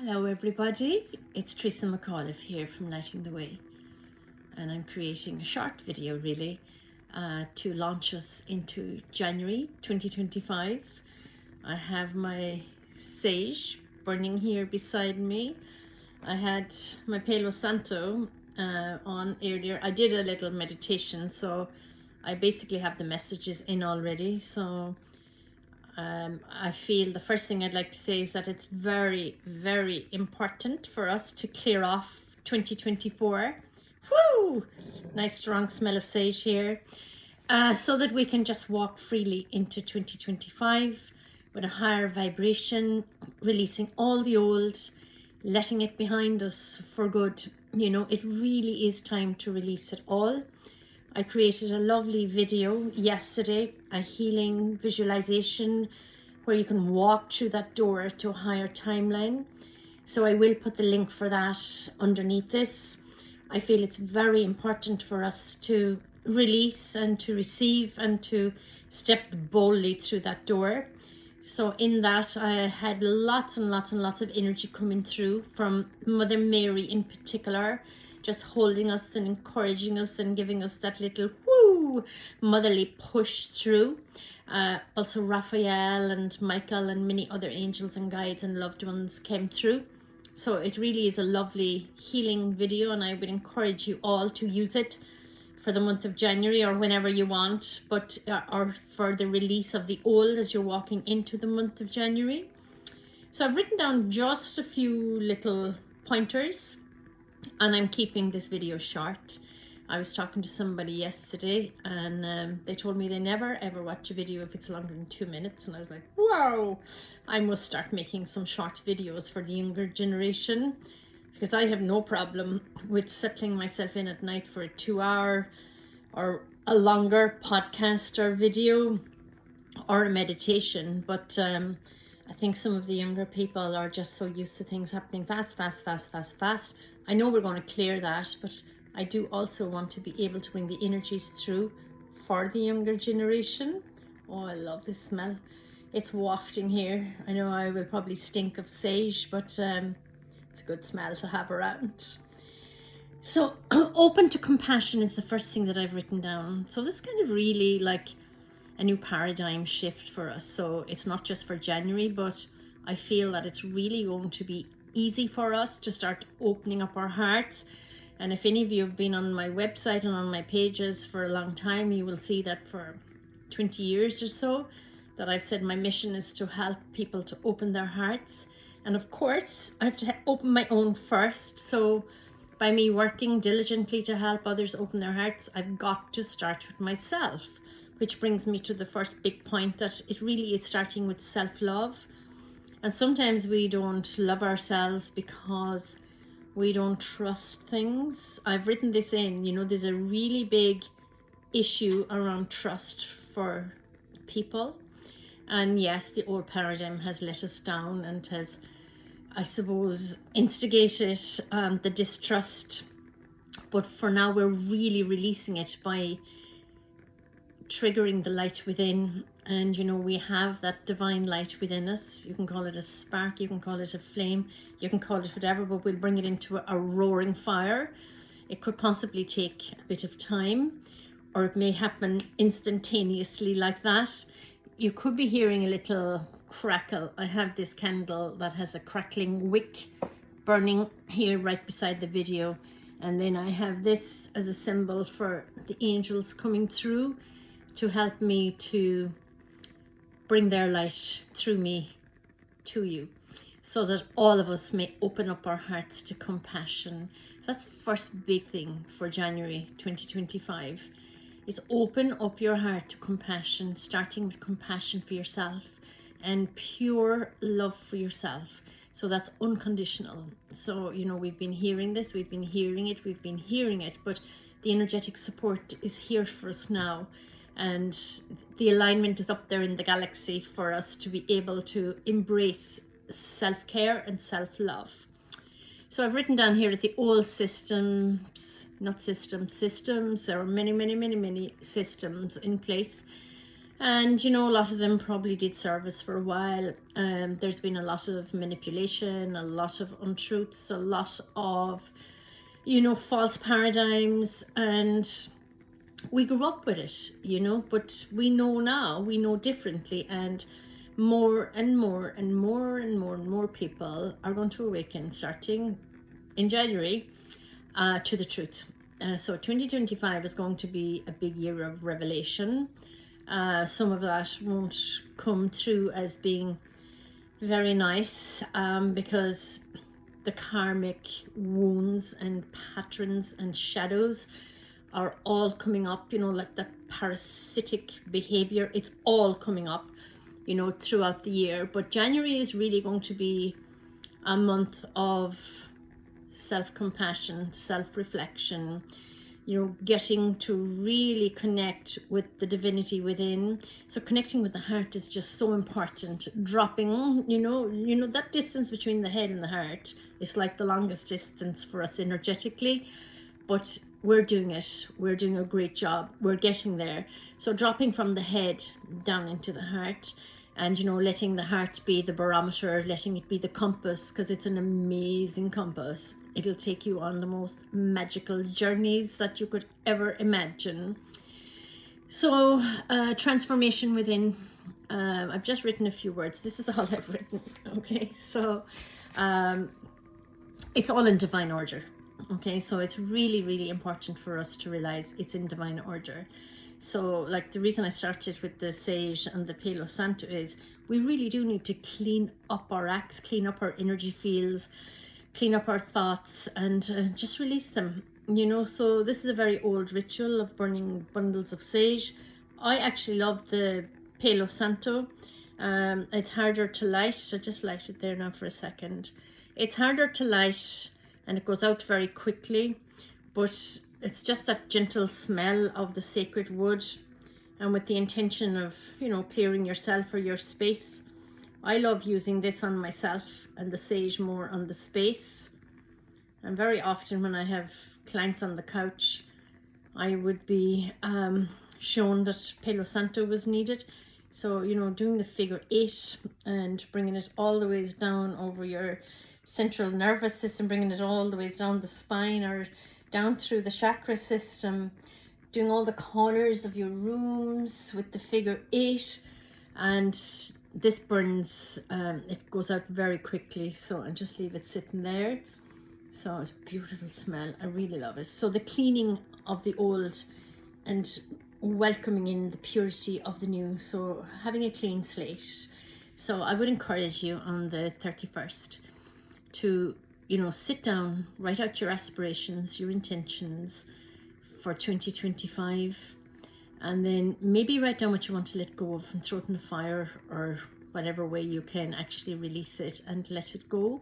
Hello everybody, it's Therese and Auliffe here from Lighting the Way, and I'm creating a short video really to launch us into January 2025. I have my sage burning here beside me. I had my Palo Santo on earlier. I did a little meditation, so I basically have the messages in already. So I feel the first thing I'd like to say is that it's very, very important for us to clear off 2024. Woo! Nice strong smell of sage here. So that we can just walk freely into 2025 with a higher vibration, releasing all the old, letting it behind us for good. You know, it really is time to release it all. I created a lovely video yesterday, a healing visualization where you can walk through that door to a higher timeline. So I will put the link for that underneath this. I feel it's very important for us to release and to receive and to step boldly through that door. So in that, I had lots and lots and lots of energy coming through from Mother Mary in particular, just holding us and encouraging us and giving us that little woo motherly push through. Also Raphael and Michael and many other angels and guides and loved ones came through. So it really is a lovely healing video, and I would encourage you all to use it for the month of January or whenever you want, but or for the release of the old as you're walking into the month of January. So I've written down just a few little pointers, and I'm keeping this video short. I was talking to somebody yesterday and they told me they never ever watch a video if it's longer than 2 minutes, and I was like, wow, I must start making some short videos for the younger generation, because I have no problem with settling myself in at night for a 2-hour or a longer podcast or video or a meditation. But I think some of the younger people are just so used to things happening fast. I know we're going to clear that, but I do also want to be able to bring the energies through for the younger generation. Oh, I love this smell. It's wafting here. I know I will probably stink of sage, but it's a good smell to have around. So open to compassion is the first thing that I've written down. So this is kind of really like a new paradigm shift for us. So it's not just for January, but I feel that it's really going to be easy for us to start opening up our hearts. And if any of you have been on my website and on my pages for a long time, you will see that for 20 years or so that I've said my mission is to help people to open their hearts. And of course, I have to open my own first. So by me working diligently to help others open their hearts, I've got to start with myself, which brings me to the first big point, that it really is starting with self-love. And sometimes we don't love ourselves because we don't trust things. I've written this in, you know, there's a really big issue around trust for people. And yes, the old paradigm has let us down and has, I suppose, instigated the distrust. But for now, we're really releasing it by triggering the light within. And you know, we have that divine light within us. You can call it a spark, you can call it a flame, you can call it whatever, but we'll bring it into a roaring fire. It could possibly take a bit of time, or it may happen instantaneously like that. You could be hearing a little crackle. I have this candle that has a crackling wick burning here right beside the video. And then I have this as a symbol for the angels coming through to help me to bring their light through me to you, so that all of us may open up our hearts to compassion. That's the first big thing for January 2025, is open up your heart to compassion, starting with compassion for yourself and pure love for yourself. So that's unconditional. So, you know, we've been hearing this, we've been hearing it, but the energetic support is here for us now. And the alignment is up there in the galaxy for us to be able to embrace self-care and self-love. So I've written down here that the old systems, there are many systems in place And you know, a lot of them probably did service for a while. There's been a lot of manipulation, a lot of untruths, a lot of, you know, false paradigms, and we grew up with it, you know, but we know now, we know differently, and more and more and more and more and more people are going to awaken starting in January to the truth. So 2025 is going to be a big year of revelation. Some of that won't come through as being very nice, because the karmic wounds and patterns and shadows are all coming up, you know, like that parasitic behavior. It's all coming up, you know, throughout the year. But January is really going to be a month of self-compassion, self-reflection, you know, getting to really connect with the divinity within. So connecting with the heart is just so important. Dropping, you know, that distance between the head and the heart is like the longest distance for us energetically, but we're doing it. We're doing a great job. We're getting there. So dropping from the head down into the heart, and, you know, letting the heart be the barometer, letting it be the compass, because it's an amazing compass. It'll take you on the most magical journeys that you could ever imagine. So transformation within. I've just written a few words. This is all I've written. Okay, so it's all in divine order. Okay, so it's really, really important for us to realize it's in divine order. So like the reason I started with the sage and the Palo Santo is we really do need to clean up our acts, clean up our energy fields, clean up our thoughts, and just release them, you know. So this is a very old ritual of burning bundles of sage. I actually love the Palo Santo. It's harder to light. I just light it there now for a second. It's harder to light and it goes out very quickly, but it's just that gentle smell of the sacred wood, and with the intention of, you know, clearing yourself or your space. I love using this on myself and the sage more on the space. And very often when I have clients on the couch, I would be shown that Palo Santo was needed. So, you know, doing the figure 8 and bringing it all the ways down over your central nervous system, bringing it all the ways down the spine or down through the chakra system, doing all the corners of your rooms with the figure 8, and this burns, it goes out very quickly. So I just leave it sitting there. So it's a beautiful smell. I really love it. So the cleaning of the old and welcoming in the purity of the new. So having a clean slate. So I would encourage you on the 31st to, you know, sit down, write out your aspirations, your intentions for 2025, and then maybe write down what you want to let go of and throw it in the fire, or whatever way you can actually release it and let it go.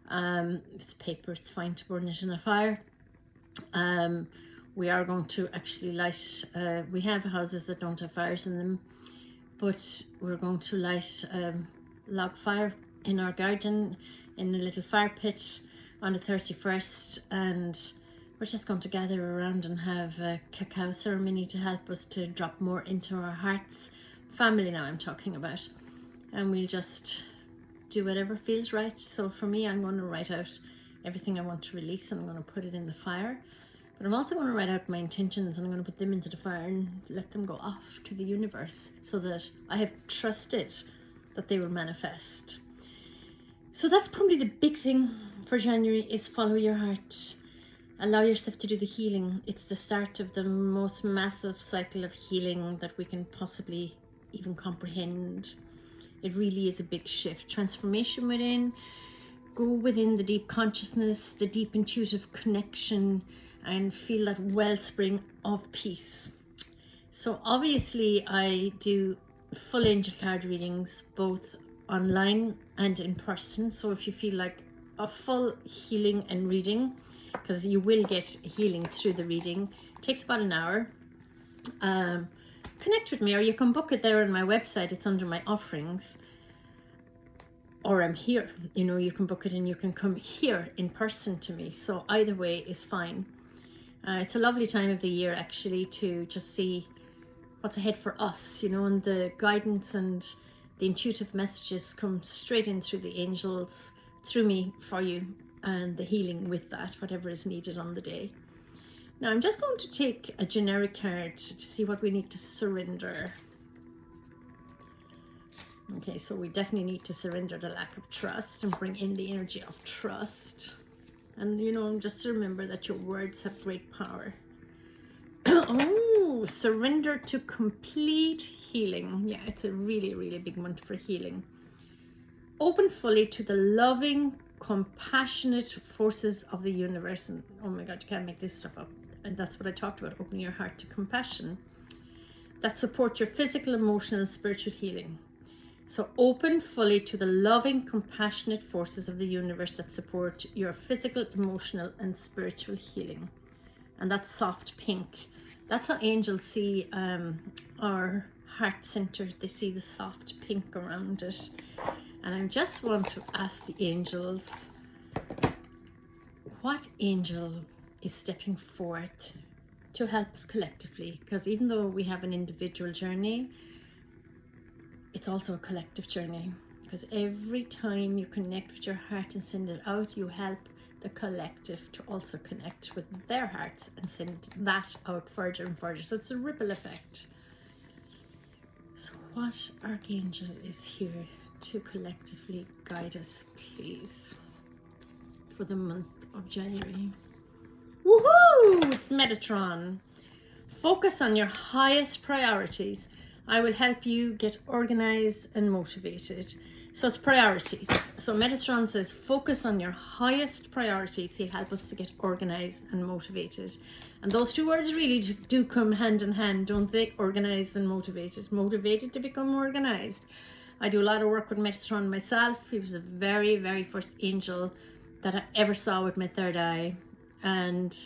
If it's paper, it's fine to burn it in a fire. We are going to actually light, we have houses that don't have fires in them, but we're going to light log fire in our garden in a little fire pit on the 31st, and we're just going to gather around and have a cacao ceremony to help us to drop more into our hearts. Family now I'm talking about. And we'll just do whatever feels right. So for me, I'm going to write out everything I want to release, and I'm going to put it in the fire. But I'm also going to write out my intentions, and I'm going to put them into the fire and let them go off to the universe, so that I have trusted that they will manifest. So that's probably the big thing for January, is follow your heart. Allow yourself to do the healing. It's the start of the most massive cycle of healing that we can possibly even comprehend. It really is a big shift. Transformation within. Go within the deep consciousness, the deep intuitive connection, and feel that wellspring of peace. So obviously I do full angel card readings, both online and in person. So if you feel like a full healing and reading, because you will get healing through the reading, it takes about an hour. Connect with me, or you can book it there on my website. It's under my offerings, or I'm here, you know, you can book it and you can come here in person to me. So either way is fine. It's a lovely time of the year actually to just see what's ahead for us, you know, and the guidance and the intuitive messages come straight in through the angels, through me for you, and the healing with that, whatever is needed on the day. Now I'm just going to take a generic card to see what we need to surrender. Okay, so we definitely need to surrender the lack of trust and bring in the energy of trust. And you know, just remember that your words have great power. Oh, surrender to complete healing. Yeah, it's a really, really big month for healing. Open fully to the loving, compassionate forces of the universe. And oh my God, you can't make this stuff up. And that's what I talked about, opening your heart to compassion that support your physical, emotional, and spiritual healing. So open fully to the loving, compassionate forces of the universe that support your physical, emotional, and spiritual healing. And that's soft pink. That's how angels see our heart center. They see the soft pink around it. And I just want to ask the angels, what angel is stepping forth to help us collectively? Because even though we have an individual journey, it's also a collective journey. Because every time you connect with your heart and send it out, you help the collective to also connect with their hearts and send that out further and further. So it's a ripple effect. So what archangel is here to collectively guide us, please, for the month of January? Woohoo! It's Metatron. Focus on your highest priorities. I will help you get organized and motivated. So it's priorities. So Metatron says, focus on your highest priorities. He'll help us to get organized and motivated. And those two words really do come hand in hand, don't they? Organized and motivated. Motivated to become organized. I do a lot of work with Metatron myself. He was the very, very first angel that I ever saw with my third eye. And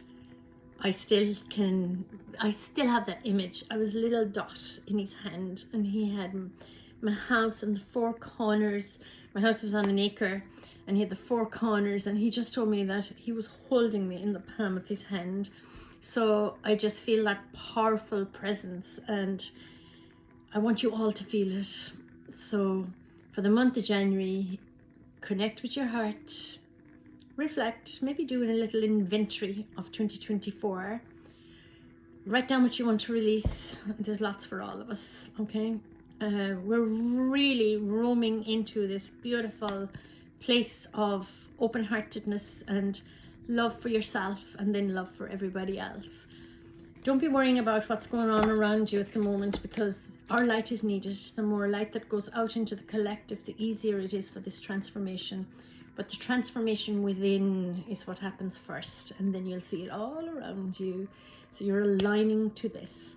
I still have that image. I was a little dot in his hand, and he had my house and the four corners. My house was on an acre, and he had the four corners, and he just told me that he was holding me in the palm of his hand. So I just feel that powerful presence, and I want you all to feel it. So for the month of January, connect with your heart. Reflect, maybe doing a little inventory of 2024. Write down what you want to release. There's lots for all of us, okay? We're really roaming into this beautiful place of open-heartedness and love for yourself, and then love for everybody else. Don't be worrying about what's going on around you at the moment, because our light is needed. The more light that goes out into the collective, the easier it is for this transformation. But the transformation within is what happens first, and then you'll see it all around you. So you're aligning to this.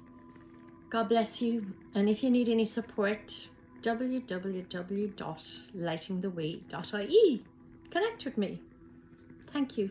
God bless you. And if you need any support, www.lightingtheway.ie. Connect with me. Thank you.